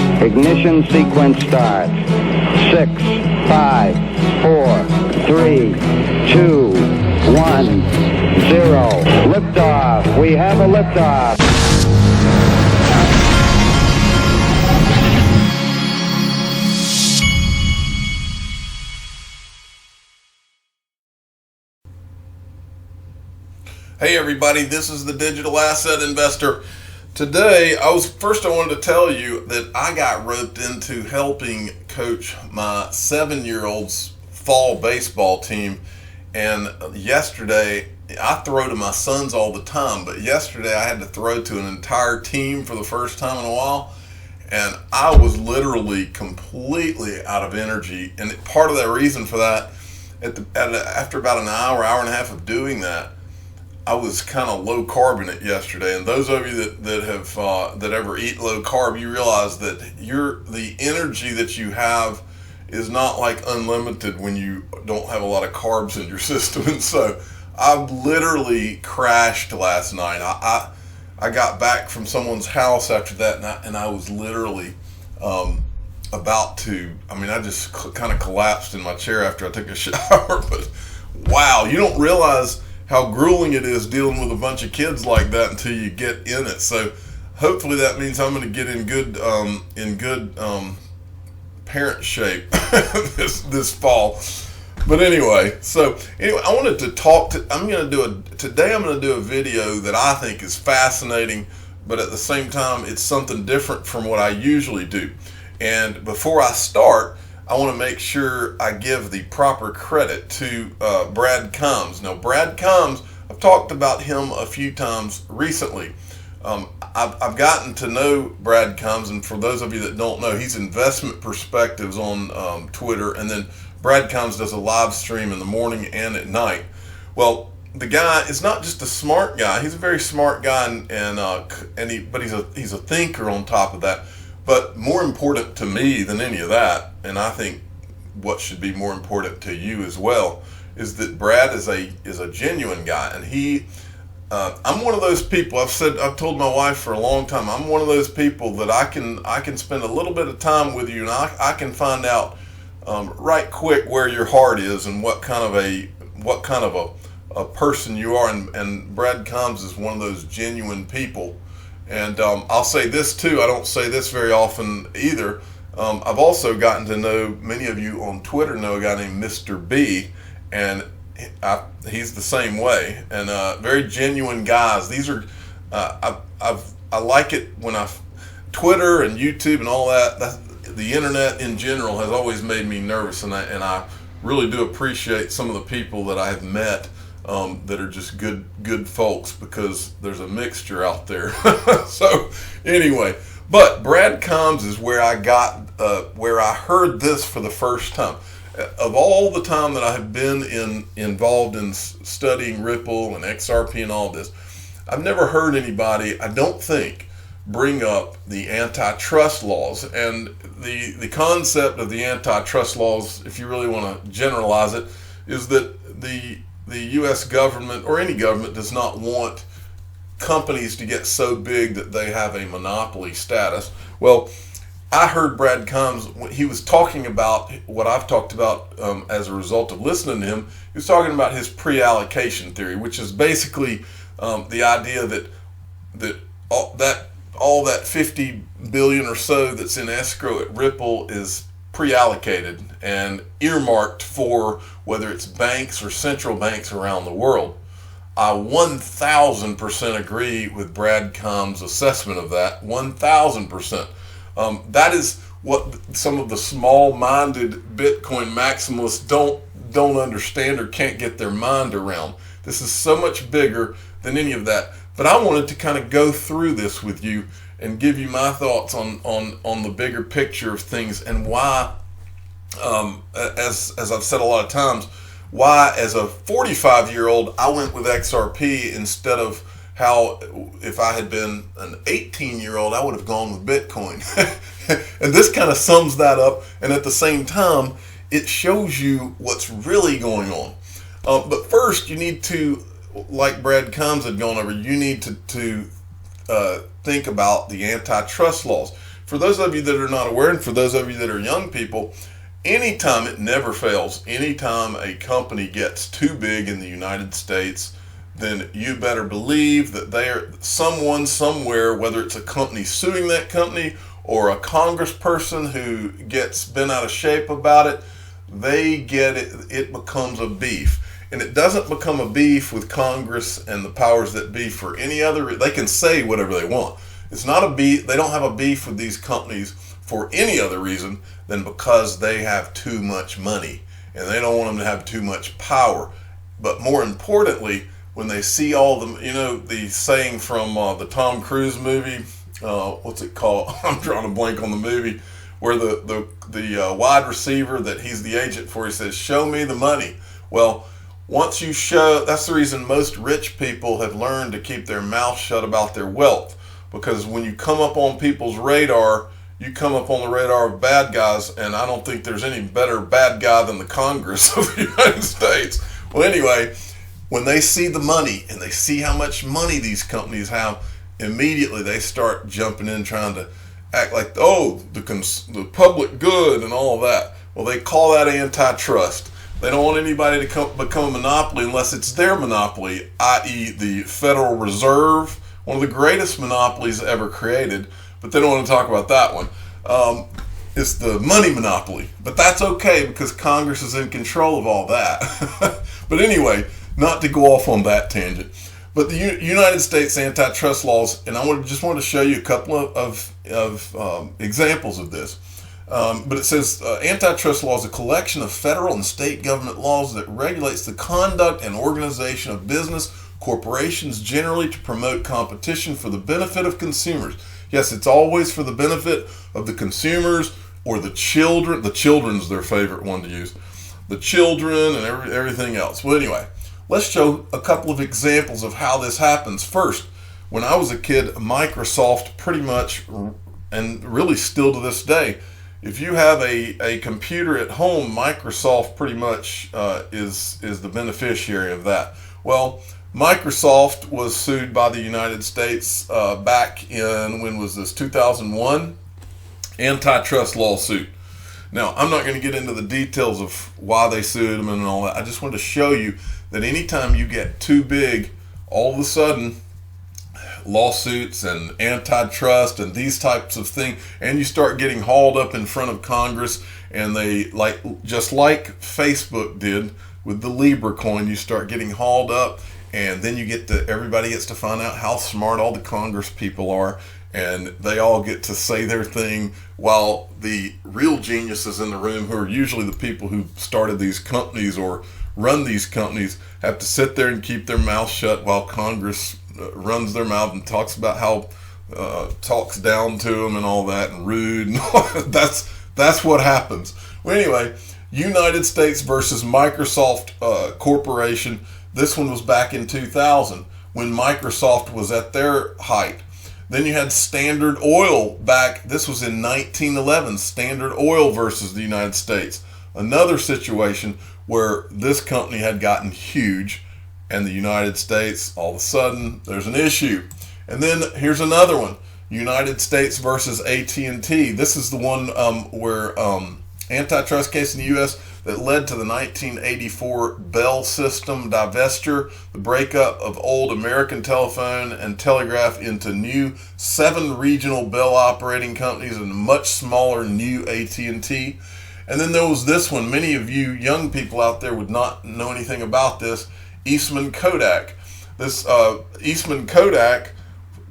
Ignition sequence starts. 6, 5, 4, 3, 2, 1, 0. Liftoff. We have a liftoff. Hey everybody, this is the Digital Asset Investor. Today, I wanted to tell you that I got roped into helping coach my 7-year-old's fall baseball team. And yesterday, I throw to my sons all the time, but yesterday I had to throw to an entire team for the first time in a while. And I was literally completely out of energy. And part of that reason for that, after about an hour and a half of doing that, I was kind of low carb in it yesterday, and those of you that ever eat low carb, you realize that the energy that you have is not like unlimited when you don't have a lot of carbs in your system. And so I literally crashed last night. I got back from someone's house after that, and I was literally about to. I just kind of collapsed in my chair after I took a shower. But wow, you don't realize how grueling it is dealing with a bunch of kids like that until you get in it. So hopefully that means I'm going to get in good parent shape this fall. But anyway, I wanted to today I'm going to do a video that I think is fascinating, but at the same time it's something different from what I usually do. And before I start, I want to make sure I give the proper credit to Brad Combs. Now, Brad Combs, I've talked about him a few times recently. I've gotten to know Brad Combs, and for those of you that don't know, he's Investment Perspectives on Twitter, and then Brad Combs does a live stream in the morning and at night. Well, the guy is not just a smart guy; he's a very smart guy, but he's a thinker on top of that. But more important to me than any of that, and I think what should be more important to you as well, is that Brad is a genuine guy, and I'm one of those people. I've told my wife for a long time, I'm one of those people that I can spend a little bit of time with you, and I can find out right quick where your heart is and what kind of a person you are, and Brad Combs is one of those genuine people. And I'll say this too, I don't say this very often either. I've also gotten to know, many of you on Twitter know a guy named Mr. B, and he's the same way. And very genuine guys. These are, I like it when Twitter and YouTube and all that, the internet in general has always made me nervous, and I really do appreciate some of the people that I have met that are just good folks, because there's a mixture out there. So anyway, but Brad Combs is where I heard this for the first time. Of all the time that I have been involved in studying Ripple and XRP and all this, I've never heard anybody, I don't think, bring up the antitrust laws. And the concept of the antitrust laws, if you really want to generalize it, is that the U.S. government, or any government, does not want companies to get so big that they have a monopoly status. Well, I heard Brad Combs, he was talking about what I've talked about as a result of listening to him. He was talking about his pre-allocation theory, which is basically the idea that all that 50 billion or so that's in escrow at Ripple is pre-allocated and earmarked for whether it's banks or central banks around the world. I 1000% agree with Brad Combs' assessment of that. 1000%. That is what some of the small-minded Bitcoin maximalists don't understand or can't get their mind around. This is so much bigger than any of that. But I wanted to kind of go through this with you and give you my thoughts on the bigger picture of things, and why, as I've said a lot of times, why as a 45-year-old I went with XRP instead of how, if I had been an 18-year-old, I would have gone with Bitcoin. And this kind of sums that up, and at the same time, it shows you what's really going on. But first, you need to, like Brad Combs had gone over, you need to think about the antitrust laws. for those of you that are not aware, and for those of you that are young people, anytime, it never fails, anytime a company gets too big in the United States, then you better believe that someone somewhere, whether it's a company suing that company or a congressperson who gets bent out of shape about it, they get it. It becomes a beef. And it doesn't become a beef with Congress and the powers that be for any other. They can say whatever they want. It's not a beef. They don't have a beef with these companies for any other reason than because they have too much money and they don't want them to have too much power. But more importantly, when they see all the saying from the Tom Cruise movie, what's it called? I'm drawing a blank on the movie, where the wide receiver that he's the agent for, he says, "Show me the money." Well, once you show, that's the reason most rich people have learned to keep their mouth shut about their wealth, because when you come up on people's radar, you come up on the radar of bad guys, and I don't think there's any better bad guy than the Congress of the United States. Well, anyway, when they see the money and they see how much money these companies have, immediately they start jumping in trying to act like, oh, the public good and all of that. Well, they call that antitrust. They don't want anybody to become a monopoly unless it's their monopoly, i.e. the Federal Reserve, one of the greatest monopolies ever created, but they don't want to talk about that one. It's the money monopoly, but that's okay because Congress is in control of all that. But anyway, not to go off on that tangent, but the United States antitrust laws, and I just wanted to show you a couple of examples of this. But it says antitrust law is a collection of federal and state government laws that regulates the conduct and organization of business, corporations generally, to promote competition for the benefit of consumers. Yes, it's always for the benefit of the consumers or the children. The children's their favorite one to use. The children and everything else. Well, anyway, let's show a couple of examples of how this happens. First, when I was a kid, Microsoft pretty much, and really still to this day, if you have a computer at home, Microsoft pretty much is the beneficiary of that. Well, Microsoft was sued by the United States back in, when was this, 2001? Antitrust lawsuit. Now, I'm not going to get into the details of why they sued them and all that. I just wanted to show you that anytime you get too big, all of a sudden, lawsuits and antitrust and these types of things, and you start getting hauled up in front of Congress, and they, just like Facebook did with the Libra coin, you start getting hauled up, and then everybody gets to find out how smart all the Congress people are, and they all get to say their thing, while the real geniuses in the room, who are usually the people who started these companies or run these companies, have to sit there and keep their mouth shut while Congress runs their mouth and talks about how talks down to them and all that, and rude and all that. That's what happens. Well, anyway, United States versus Microsoft Corporation. This one was back in 2000 when Microsoft was at their height. Then you had Standard Oil back. This was in 1911. Standard Oil versus the United States. Another situation where this company had gotten huge, and the United States, all of a sudden, there's an issue. And then here's another one, United States versus AT&T. This is the one where antitrust case in the U.S. that led to the 1984 Bell System divestiture, the breakup of old American Telephone and Telegraph into new 7 regional Bell operating companies and a much smaller new AT&T. And then there was this one. Many of you young people out there would not know anything about this. Eastman Kodak. This Eastman Kodak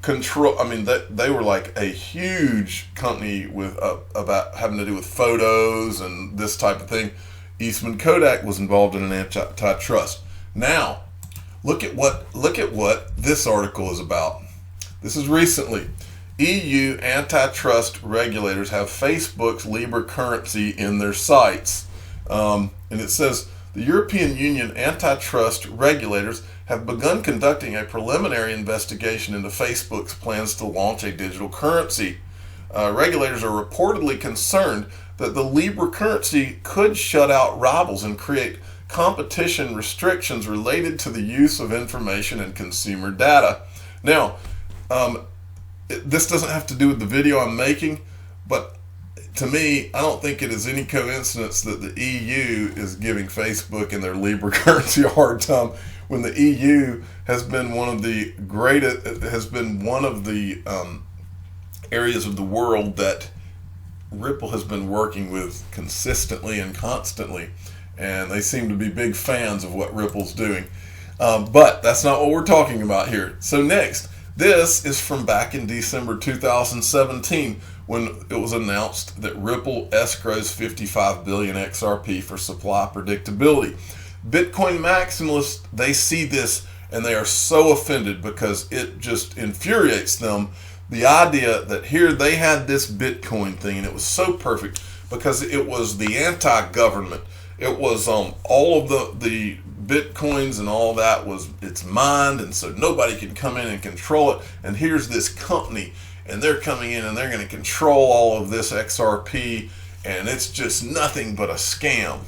they were like a huge company with about having to do with photos and this type of thing. Eastman Kodak was involved in an antitrust. Now, look at what this article is about. This is recently. EU antitrust regulators have Facebook's Libra currency in their sites. And it says, the European Union antitrust regulators have begun conducting a preliminary investigation into Facebook's plans to launch a digital currency. Regulators are reportedly concerned that the Libra currency could shut out rivals and create competition restrictions related to the use of information and consumer data. Now, this doesn't have to do with the video I'm making, But to me, I don't think it is any coincidence that the EU is giving Facebook and their Libra currency a hard time, when the EU has been one of the areas of the world that Ripple has been working with consistently and constantly, and they seem to be big fans of what Ripple's doing. But that's not what we're talking about here. So next, this is from back in December 2017, when it was announced that Ripple escrows 55 billion XRP for supply predictability. Bitcoin maximalists, they see this and they are so offended because it just infuriates them. The idea that here they had this Bitcoin thing and it was so perfect because it was the anti-government. It was all of the Bitcoins and all that it's mined, and so nobody can come in and control it. And here's this company, and they're coming in and they're going to control all of this XRP, and it's just nothing but a scam.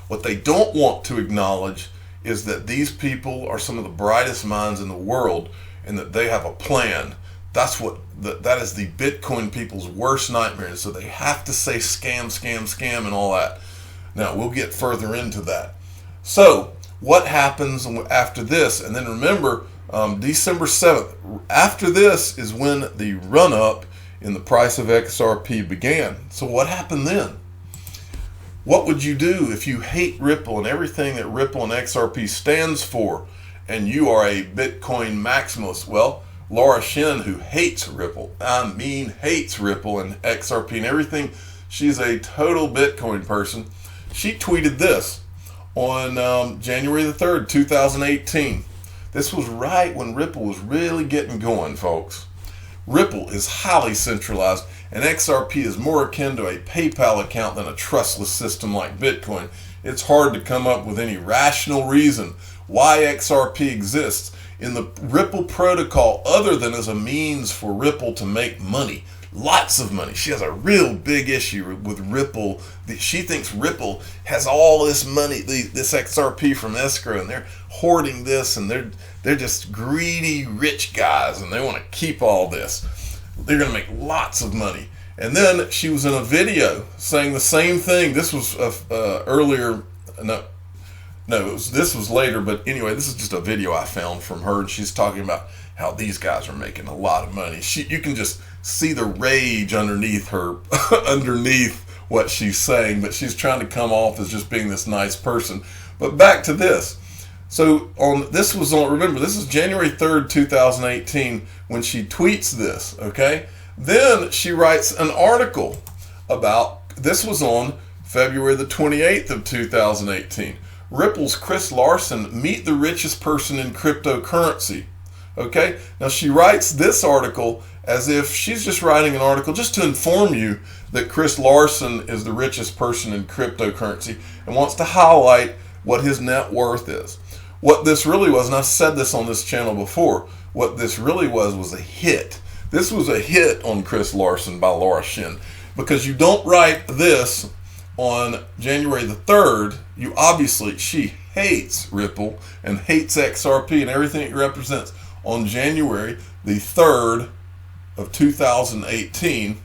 What they don't want to acknowledge is that these people are some of the brightest minds in the world, and that they have a plan. That is the Bitcoin people's worst nightmare. And so they have to say scam, scam, scam, and all that. Now we'll get further into that. So what happens after this? And then remember, December 7th, after this is when the run-up in the price of XRP began. So what happened then? What would you do if you hate Ripple and everything that Ripple and XRP stands for, and you are a Bitcoin maximalist? Well, Laura Shin, who hates Ripple, hates Ripple and XRP and everything, she's a total Bitcoin person. She tweeted this on January the 3rd, 2018. This was right when Ripple was really getting going, folks. Ripple is highly centralized, and XRP is more akin to a PayPal account than a trustless system like Bitcoin. It's hard to come up with any rational reason why XRP exists in the Ripple protocol other than as a means for Ripple to make money. Lots of money. She has a real big issue with Ripple. She thinks Ripple has all this money, this XRP from escrow, and they're hoarding this, and they're just greedy rich guys, and they want to keep all this. They're going to make lots of money. And then she was in a video saying the same thing. This was earlier. This was later, but anyway, this is just a video I found from her, and she's talking about how these guys are making a lot of money. You can just see the rage underneath her, underneath what she's saying, but she's trying to come off as just being this nice person. But back to this. So remember, this is January 3rd, 2018, when she tweets this, okay? Then she writes an article about, this was on February the 28th of 2018. Ripple's Chris Larsen, meet the richest person in cryptocurrency. Okay, now she writes this article as if she's just writing an article just to inform you that Chris Larsen is the richest person in cryptocurrency and wants to highlight what his net worth is. What this really was, and I've said this on this channel before, what this really was a hit. This was a hit on Chris Larsen by Laura Shin, because you don't write this on January the 3rd. She hates Ripple and hates XRP and everything it represents on January the 3rd of 2018.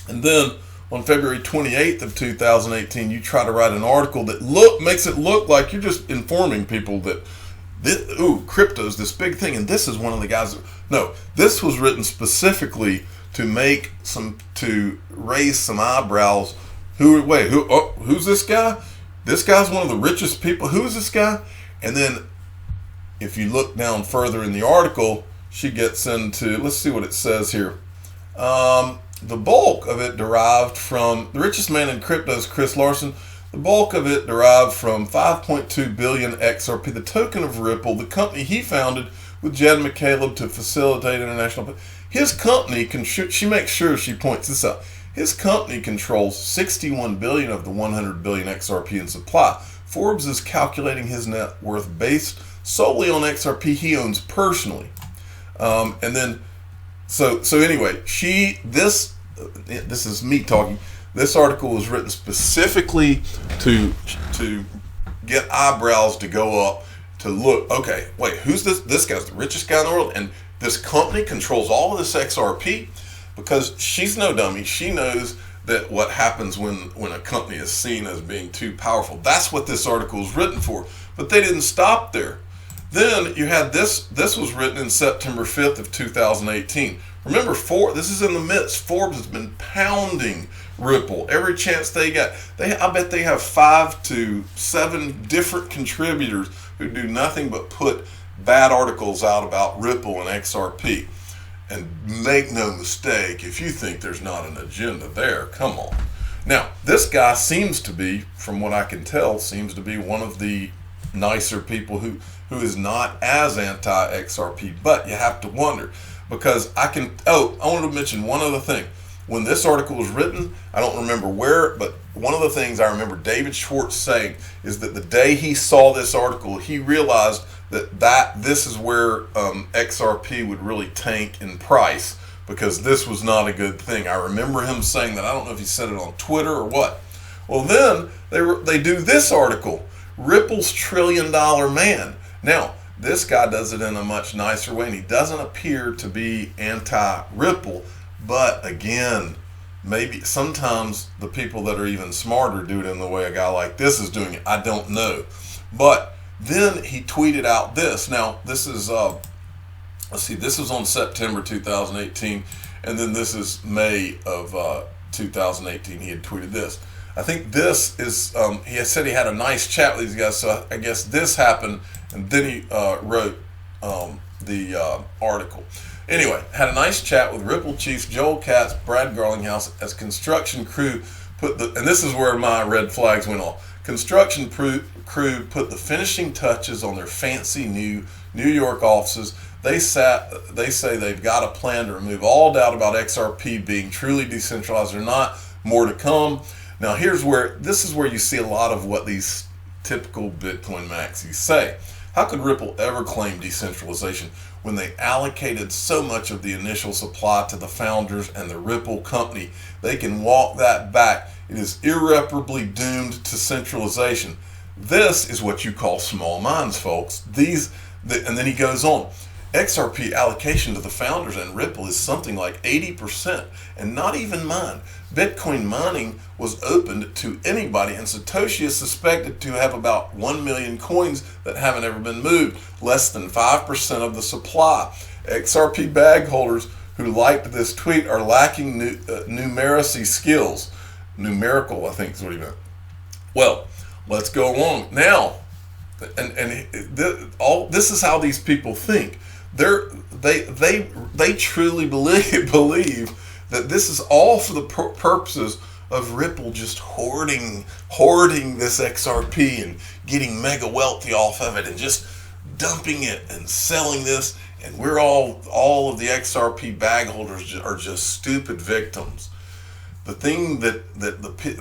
And then on February 28th of 2018, you try to write an article that makes it look like you're just informing people that crypto's this big thing, and this is one of the guys. No, this was written specifically to raise some eyebrows. Who's this guy? This guy's one of the richest people. Who is this guy? And then if you look down further in the article, she gets into, let's see what it says here. The bulk of it derived from, the richest man in crypto is Chris Larsen. The bulk of it derived from 5.2 billion XRP, the token of Ripple, the company he founded with Jed McCaleb to facilitate international. His company, she makes sure she points this out. His company controls 61 billion of the 100 billion XRP in supply. Forbes is calculating his net worth based solely on XRP he owns personally. And then, so anyway, this is me talking. This article was written specifically to get eyebrows to go up, to look, okay, wait, who's this? This guy's the richest guy in the world, and this company controls all of this XRP. because she's no dummy. She knows that what happens when a company is seen as being too powerful. That's what this article is written for. But they didn't stop there. Then you had this was written in September 5th of 2018. Remember, this is in the midst. Forbes has been pounding Ripple every chance they got. I bet they have 5 to 7 different contributors who do nothing but put bad articles out about Ripple and XRP. And make no mistake, if you think there's not an agenda there, come on. Now, this guy seems to be, from what I can tell, seems to be one of the nicer people who is not as anti-XRP. But you have to wonder, because I wanted to mention one other thing. When this article was written, I don't remember where, but one of the things I remember David Schwartz saying is that the day he saw this article, he realized that this is where XRP would really tank in price, because this was not a good thing. I remember him saying that. I don't know if he said it on Twitter or what. Well, then they do this article, Ripple's $1 trillion man. Now, this guy does it in a much nicer way, and he doesn't appear to be anti-Ripple. But again, maybe sometimes the people that are even smarter do it in the way a guy like this is doing it. I don't know. But then he tweeted out this. Now, this is, this is on September 2018, and then this is May of 2018. He had tweeted this. I think this is, he said he had a nice chat with these guys, so I guess this happened, and then he wrote the article. Anyway, had a nice chat with Ripple chiefs Joel Katz, Brad Garlinghouse, as construction crew and this is where my red flags went off. Construction crew put the finishing touches on their fancy new New York offices. They say they've got a plan to remove all doubt about XRP being truly decentralized or not. More to come. Now this is where you see a lot of what these typical Bitcoin maxis say. How could Ripple ever claim decentralization when they allocated so much of the initial supply to the founders and the Ripple company? They can walk that back. It is irreparably doomed to centralization. This is what you call small minds, folks. And then he goes on. XRP allocation to the founders and Ripple is something like 80%, and not even mine. Bitcoin mining was opened to anybody, and Satoshi is suspected to have about 1 million coins that haven't ever been moved, less than 5% of the supply. XRP bag holders who liked this tweet are lacking numeracy skills. Numerical, I think is what he meant. Well, let's go on now. This is how these people think. They truly believe that this is all for the purposes of Ripple just hoarding this XRP and getting mega wealthy off of it and just dumping it and selling this, and we're all of the XRP bag holders are just stupid victims. The thing that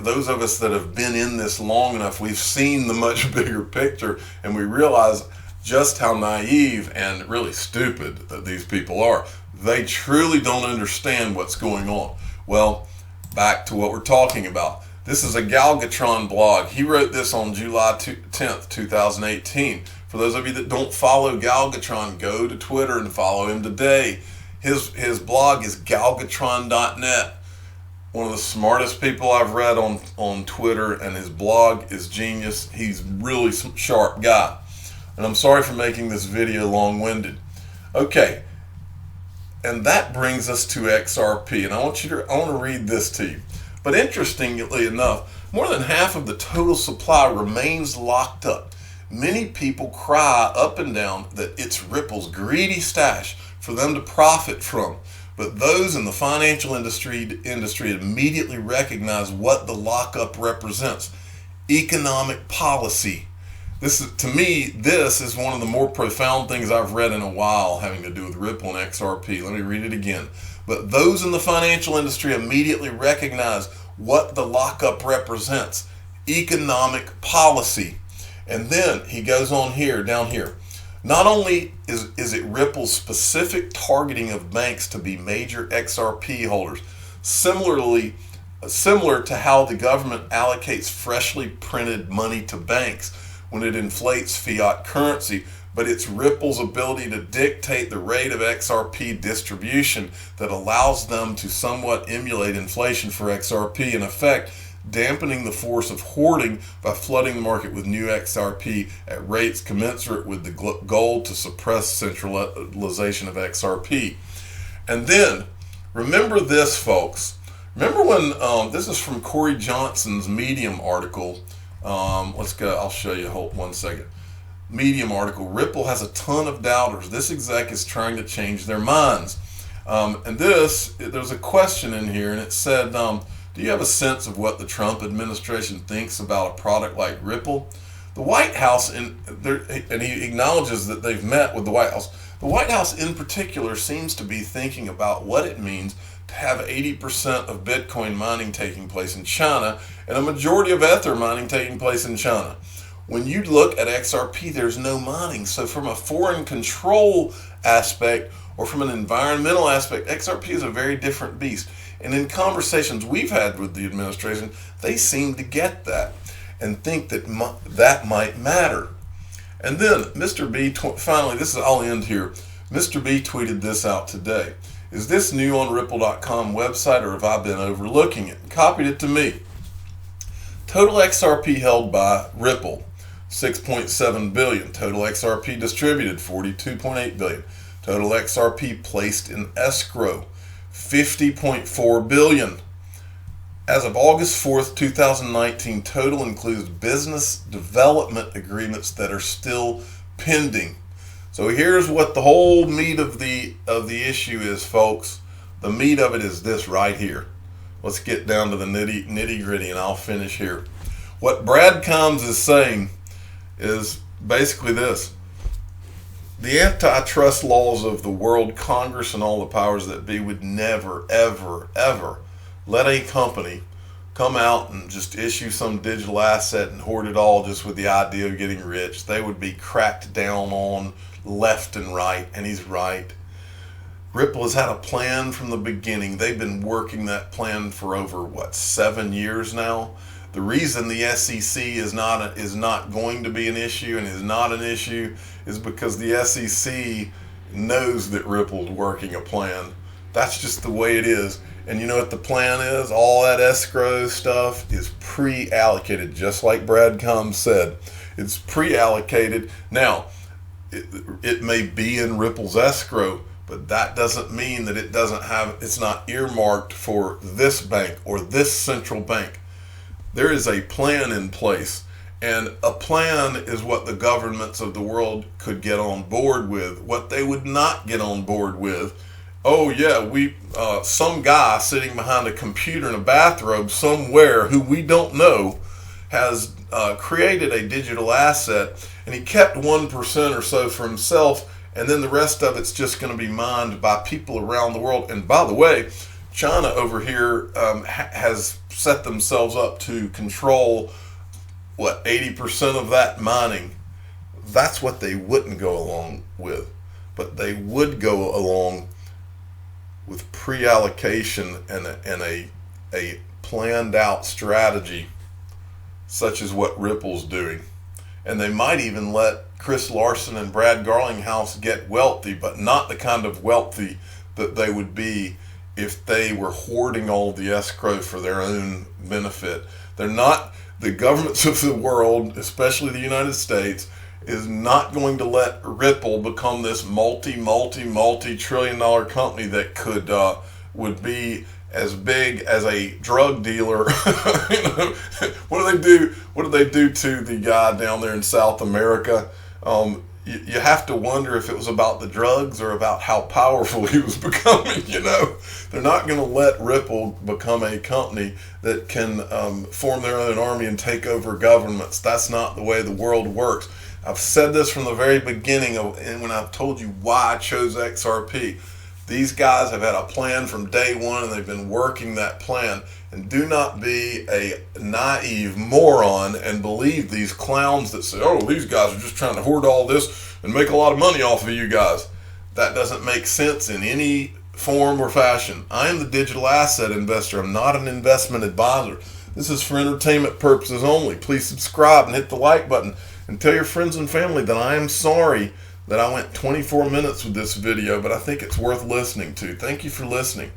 those of us that have been in this long enough, we've seen the much bigger picture, and we realize just how naive and really stupid that these people are. They truly don't understand what's going on. Well, back to what we're talking about. This is a Galgatron blog. He wrote this on July 10th, 2018. For those of you that don't follow Galgatron, go to Twitter and follow him today. His blog is galgatron.net. One of the smartest people I've read on Twitter, and his blog is genius. He's really some sharp guy. And I'm sorry for making this video long-winded. Okay, and that brings us to XRP, and I want to read this to you. But interestingly enough, more than half of the total supply remains locked up. Many people cry up and down that it's Ripple's greedy stash for them to profit from. But those in the financial industry immediately recognize what the lockup represents: economic policy. To me, this is one of the more profound things I've read in a while having to do with Ripple and XRP. Let me read it again. But those in the financial industry immediately recognize what the lockup represents: economic policy. And then he goes on down here. Not only is it Ripple's specific targeting of banks to be major XRP holders, similar to how the government allocates freshly printed money to banks when it inflates fiat currency, but it's Ripple's ability to dictate the rate of XRP distribution that allows them to somewhat emulate inflation for XRP, in effect dampening the force of hoarding by flooding the market with new XRP at rates commensurate with the goal to suppress centralization of XRP. And then, remember this, folks. Remember when, this is from Corey Johnson's Medium article. Let's go, I'll show you, hold 1 second. Medium article, Ripple has a ton of doubters. This exec is trying to change their minds. And there's a question in here, and it said, do you have a sense of what the Trump administration thinks about a product like Ripple? The White House, and he acknowledges that they've met with the White House. The White House in particular seems to be thinking about what it means to have 80% of Bitcoin mining taking place in China and a majority of Ether mining taking place in China. When you look at XRP, there's no mining. So from a foreign control aspect or from an environmental aspect, XRP is a very different beast. And in conversations we've had with the administration, they seem to get that and think that that might matter. And then Mr. B, finally, I'll end here. Mr. B tweeted this out today. Is this new on Ripple.com website, or have I been overlooking it? Copied it to me. Total XRP held by Ripple, 6.7 billion. Total XRP distributed, 42.8 billion. Total XRP placed in escrow, 50.4 billion. As of August 4th, 2019, total includes business development agreements that are still pending. So here's what the whole meat of the issue is, folks. The meat of it is this right here. Let's get down to the nitty gritty, and I'll finish here. What Brad Combs is saying is basically this. The antitrust laws of the world, Congress and all the powers that be would never, ever, ever let a company come out and just issue some digital asset and hoard it all just with the idea of getting rich. They would be cracked down on left and right, and he's right. Ripple has had a plan from the beginning. They've been working that plan for over, 7 years now? The reason the SEC is not going to be an issue and is not an issue is because the SEC knows that Ripple's working a plan. That's just the way it is. And you know what the plan is? All that escrow stuff is pre-allocated, just like Brad Combs said. It's pre-allocated. Now, it may be in Ripple's escrow, but that doesn't mean that it's not earmarked for this bank or this central bank. There is a plan in place, and a plan is what the governments of the world could get on board with. What they would not get on board with, oh yeah, some guy sitting behind a computer in a bathrobe somewhere who we don't know has created a digital asset, and he kept 1% or so for himself, and then the rest of it's just going to be mined by people around the world. And by the way, China over here has set themselves up to control 80% of that mining. That's what they wouldn't go along with, but they would go along with pre-allocation and a planned out strategy, such as what Ripple's doing. And they might even let Chris Larson and Brad Garlinghouse get wealthy, but not the kind of wealthy that they would be if they were hoarding all the escrow for their own benefit. They're not, the governments of the world, especially the United States, is not going to let Ripple become this multi-trillion-dollar company that would be as big as a drug dealer. What do they do to the guy down there in South America? You have to wonder if it was about the drugs or about how powerful he was becoming. They're not going to let Ripple become a company that can form their own army and take over governments. That's not the way the world works. I've said this from the very beginning and when I've told you why I chose XRP. These guys have had a plan from day one, and they've been working that plan. And do not be a naive moron and believe these clowns that say, oh, these guys are just trying to hoard all this and make a lot of money off of you guys. That doesn't make sense in any form or fashion. I am the digital asset investor. I'm not an investment advisor. This is for entertainment purposes only. Please subscribe and hit the like button. and tell your friends and family that I am sorry that I went 24 minutes with this video, but I think it's worth listening to. Thank you for listening.